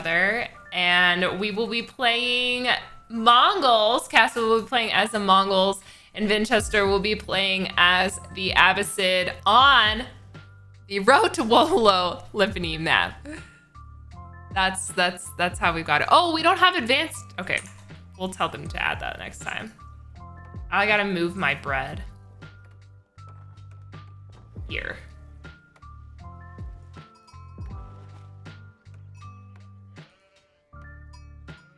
together, and we will be playing Mongols. Kasva will be playing as the Mongols, and Vinchester will be playing as the Abbasid on the Road to Wolo Lippany map. That's how we got it. Oh, we don't have advanced. Okay, we'll tell them to add that next time. I gotta move my bread here.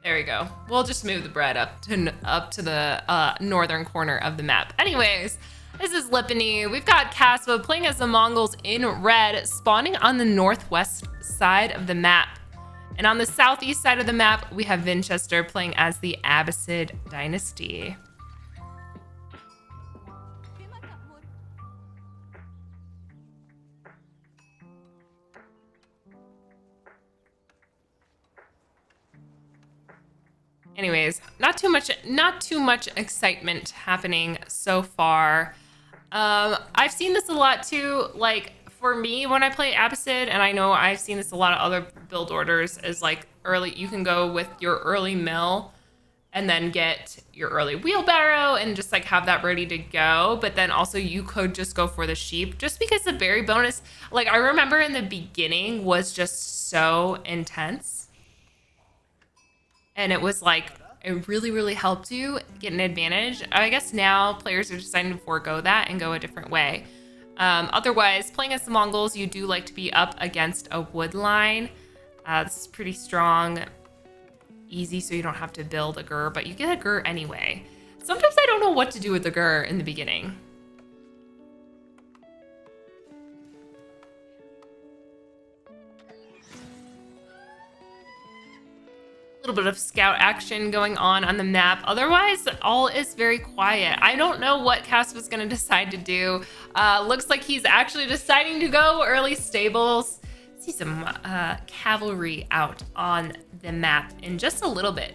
There we go. We'll just move the bread up to the northern corner of the map. Anyways, this is Lippany. We've got Kasva playing as the Mongols in red, spawning on the northwest side of the map. And on the southeast side of the map, we have Vinchester playing as the Abbasid dynasty. Anyways, not too much excitement happening so far. I've seen this a lot too. Like for me, when I play Abbasid, and I know I've seen this a lot of other build orders, is like early. You can go with your early mill, and then get your early wheelbarrow, and just like have that ready to go. But then also you could just go for the sheep, just because the berry bonus, like I remember in the beginning, was just so intense. And it was like, it really, really helped you get an advantage. I guess now players are deciding to forego that and go a different way. Otherwise, playing as the Mongols, you do like to be up against a wood line. This is pretty strong, easy, so you don't have to build a gur, but you get a gur anyway. Sometimes I don't know what to do with the gur in the beginning. Little bit of scout action going on the map. Otherwise, all is very quiet. I don't know what Kasva's gonna decide to do. Looks like he's actually deciding to go early stables. See some cavalry out on the map in just a little bit.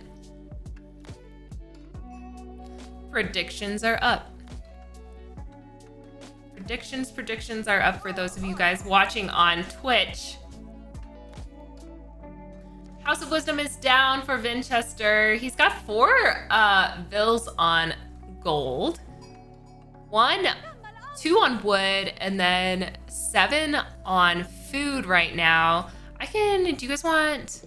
Predictions are up. Predictions are up for those of you guys watching on Twitch. House of Wisdom is down for Vinchester. He's got 4 bills on gold, 2 on wood, and then 7 on food right now. Do you guys want,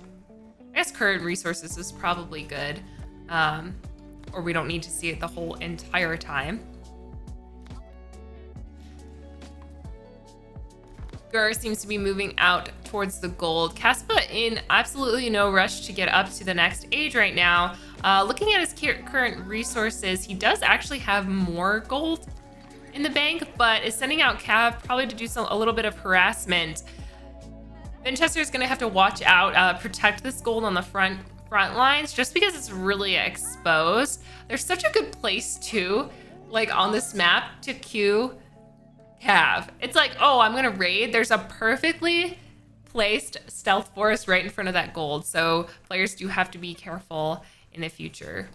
I guess current resources is probably good. Or we don't need to see it the whole entire time. Gur seems to be moving out towards the gold. Kasva in absolutely no rush to get up to the next age right now. Looking at his current resources, he does actually have more gold in the bank, but is sending out Cav probably to do a little bit of harassment. Vinchester is going to have to watch out, protect this gold on the front lines, just because it's really exposed. There's such a good place too, like on this map, to queue Cav. It's like, oh, I'm gonna raid. There's a perfectly placed stealth forest right in front of that gold. So players do have to be careful in the future.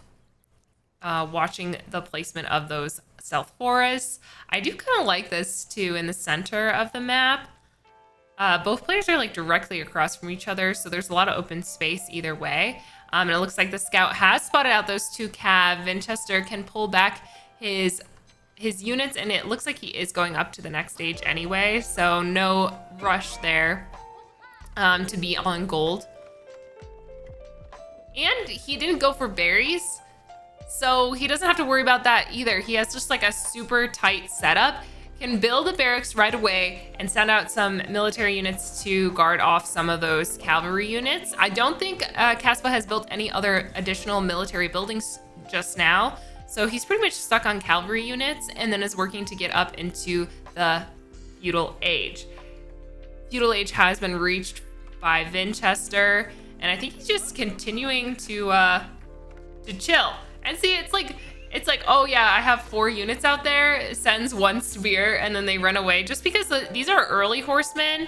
Watching the placement of those stealth forests. I do kind of like this too in the center of the map. Both players are like directly across from each other, so there's a lot of open space either way. And it looks like the scout has spotted out those 2 Cav. Vinchester can pull back his units, and it looks like he is going up to the next stage anyway, so no rush there to be on gold. And he didn't go for berries, so he doesn't have to worry about that either. He has just like a super tight setup, can build a barracks right away and send out some military units to guard off some of those cavalry units. I don't think Kasva has built any other additional military buildings just now, so he's pretty much stuck on cavalry units, and then is working to get up into the feudal age. Feudal age has been reached by Vinchester, and I think he's just continuing to chill. And see, it's like, oh yeah, I have 4 units out there, sends 1 spear, and then they run away, just because these are early horsemen,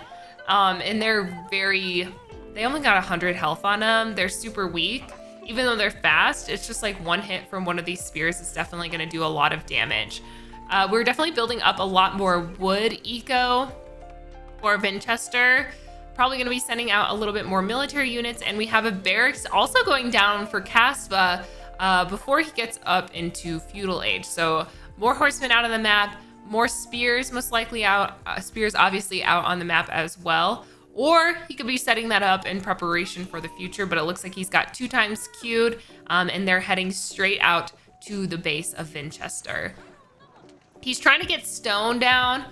and they only got 100 health on them. They're super weak. Even though they're fast, it's just like 1 hit from one of these spears is definitely going to do a lot of damage. We're definitely building up a lot more wood eco for Vinchester. probably going to be sending out a little bit more military units, and we have a barracks also going down for Kasva before he gets up into feudal age. So more horsemen out on the map, more spears most likely out, spears obviously out on the map as well. Or he could be setting that up in preparation for the future, but it looks like he's got 2 times queued, and they're heading straight out to the base of Vinchester. He's trying to get stone down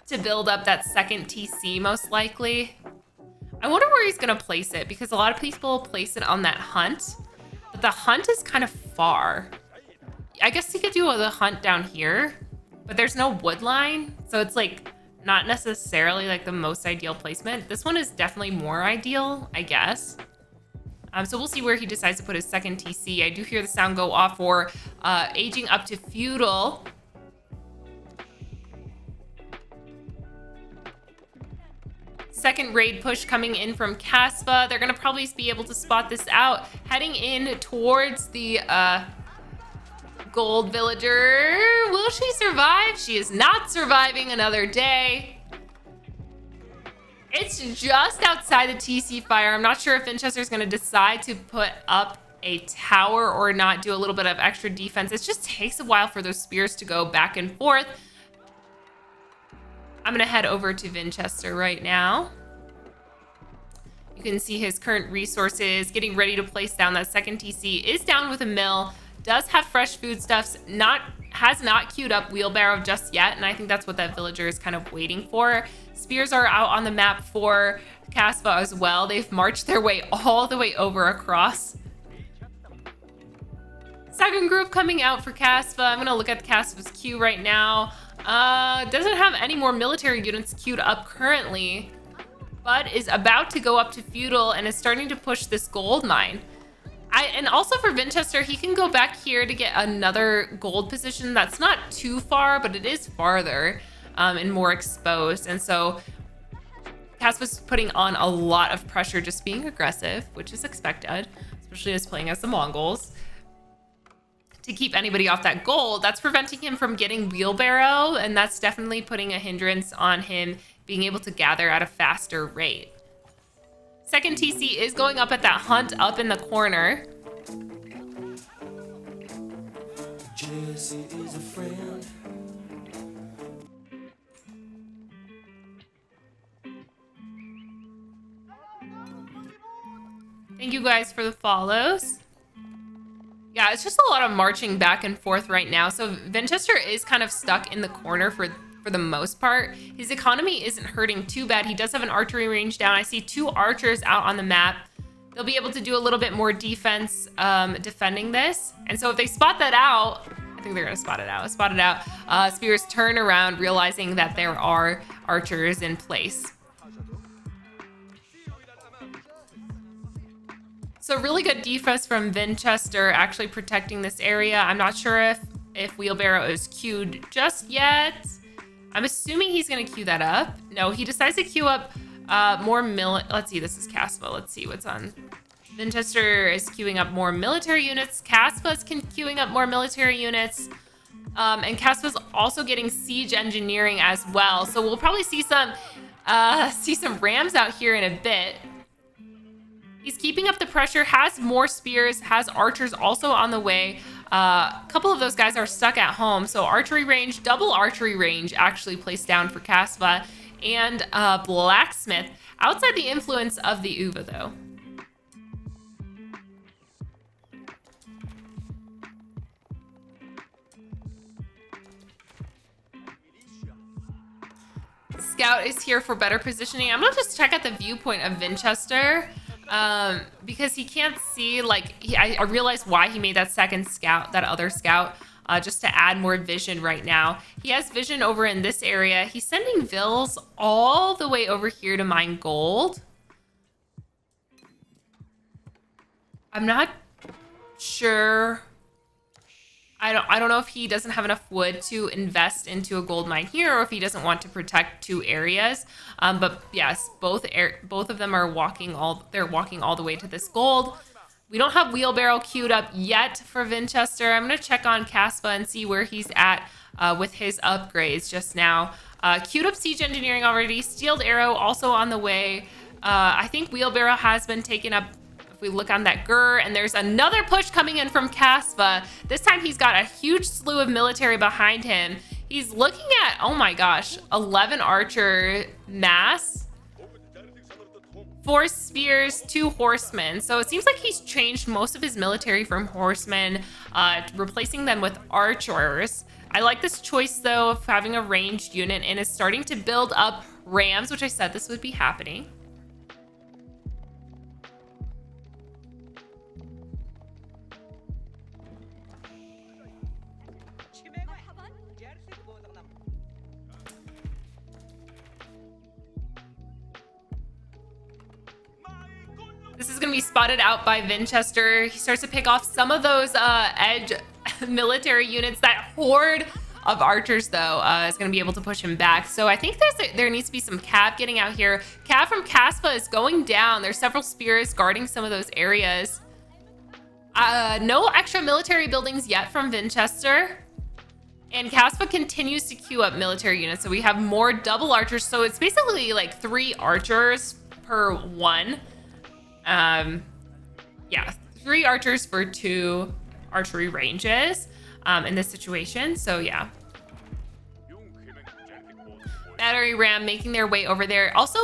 to build up that second TC most likely. I wonder where he's gonna place it, because a lot of people place it on that hunt, but the hunt is kind of far. I guess he could do the hunt down here, but there's no wood line, so it's like not necessarily like the most ideal placement. This one is definitely more ideal, I guess. So we'll see where he decides to put his second TC. I do hear the sound go off for aging up to feudal. Second raid push coming in from Kasva. They're gonna probably be able to spot this out, heading in towards the gold villager. Will she survive? She is not surviving another day. It's just outside the TC fire. I'm not sure if Vinchester's gonna decide to put up a tower or not, do a little bit of extra defense. It just takes a while for those spears to go back and forth. I'm gonna head over to Vinchester right now. You can see his current resources, getting ready to place down that second TC, is down with a mill, does have fresh foodstuffs, has not queued up wheelbarrow just yet, and I think that's what that villager is kind of waiting for. Spears are out on the map for Kasva as well. They've marched their way all the way over across. Second group coming out for Kasva. I'm gonna look at Kasva's queue right now. Doesn't have any more military units queued up currently, but is about to go up to feudal and is starting to push this gold mine. And also for Vinchester, he can go back here to get another gold position. That's not too far, but it is farther and more exposed. And so Kasva's putting on a lot of pressure, just being aggressive, which is expected, especially as playing as the Mongols. To keep anybody off that gold, that's preventing him from getting wheelbarrow, and that's definitely putting a hindrance on him being able to gather at a faster rate. Second TC is going up at that hunt up in the corner. Jesse is a friend. Thank you guys for the follows. Yeah, it's just a lot of marching back and forth right now. So Vinchester is kind of stuck in the corner for the most part. His economy isn't hurting too bad. He does have an archery range down. I see 2 archers out on the map. They'll be able to do a little bit more defense defending this. And so if they spot that out, I think they're gonna spot it out. Spears turn around, realizing that there are archers in place. So really good defense from Vinchester, actually protecting this area. I'm not sure if wheelbarrow is queued just yet. I'm assuming he's gonna queue that up. No, he decides to queue up more let's see, this is Kasva. Let's see what's on. Vinchester is queuing up more military units. Kasva's queuing up more military units. And Kasva's also getting siege engineering as well. So we'll probably see some rams out here in a bit. He's keeping up the pressure, has more spears, has archers also on the way. A couple of those guys are stuck at home. So archery range, double archery range actually placed down for Kasva, and blacksmith outside the influence of the Uva though. Scout is here for better positioning. I'm gonna just check out the viewpoint of Vinchester. Because he can't see, like, I realized why he made that second scout, that other scout, just to add more vision right now. He has vision over in this area. He's sending Vills all the way over here to mine gold. I'm not sure. I don't know if he doesn't have enough wood to invest into a gold mine here, or if he doesn't want to protect 2 areas. But yes, both of them are walking all the way to this gold. We don't have wheelbarrow queued up yet for Vinchester. I'm gonna check on Kasva and see where he's at with his upgrades just now. Queued up siege engineering already. Steeled arrow also on the way. I think wheelbarrow has been taken up. If we look on that GUR, and there's another push coming in from Kasva. This time he's got a huge slew of military behind him. He's looking at, oh my gosh, 11 archer mass, 4 spears, 2 horsemen. So it seems like he's changed most of his military from horsemen, replacing them with archers. I like this choice though of having a ranged unit, and is starting to build up rams, which I said this would be happening. This is going to be spotted out by Vinchester. He starts to pick off some of those edge military units. That horde of archers, though, is going to be able to push him back. So I think there needs to be some cav getting out here. Cav from Kasva is going down. There's several spears guarding some of those areas. No extra military buildings yet from Vinchester. And Kasva continues to queue up military units. So we have more double archers. So it's basically like 3 archers per 1. Yeah, 3 archers for 2 archery ranges in this situation. So yeah, battery ram making their way over there. Also,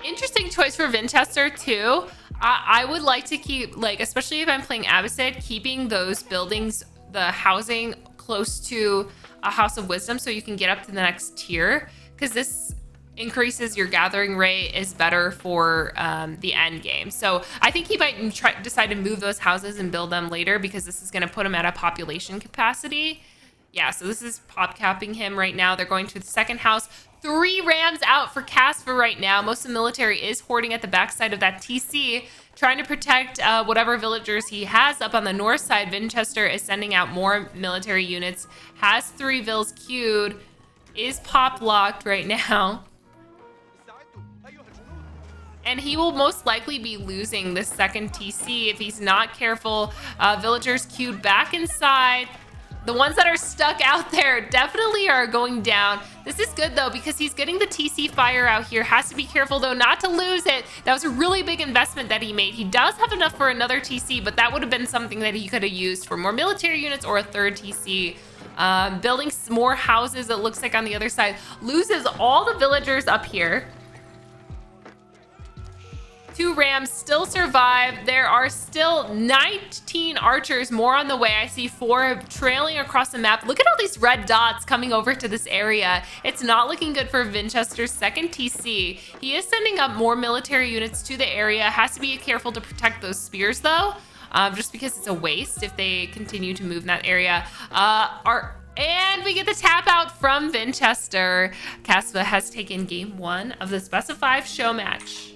interesting choice for Vinchester too. I would like to keep, like, especially if I'm playing Abbasid, keeping those buildings, the housing close to a House of Wisdom so you can get up to the next tier, because this increases your gathering rate, is better for the end game. So I think he might decide to move those houses and build them later, because this is going to put him at a population capacity. Yeah, so this is pop capping him right now. They're going to the second house. 3 rams out for Kasva right now. Most of the military is hoarding at the backside of that TC, trying to protect whatever villagers he has up on the north side. Vinchester is sending out more military units, has 3 vills queued, is pop locked right now. And he will most likely be losing the second TC if he's not careful. Villagers queued back inside. The ones that are stuck out there definitely are going down. This is good though, because he's getting the TC fire out here. Has to be careful though not to lose it. That was a really big investment that he made. He does have enough for another TC, but that would have been something that he could have used for more military units or a 3rd TC. Building more houses, it looks like on the other side. Loses all the villagers up here. 2 rams still survive. There are still 19 archers more on the way. I see 4 trailing across the map. Look at all these red dots coming over to this area. It's not looking good for Vinchester's second TC. He is sending up more military units to the area. Has to be careful to protect those spears though, just because it's a waste if they continue to move in that area. And we get the tap out from Vinchester. Kasva has taken game 1 of the specified show match.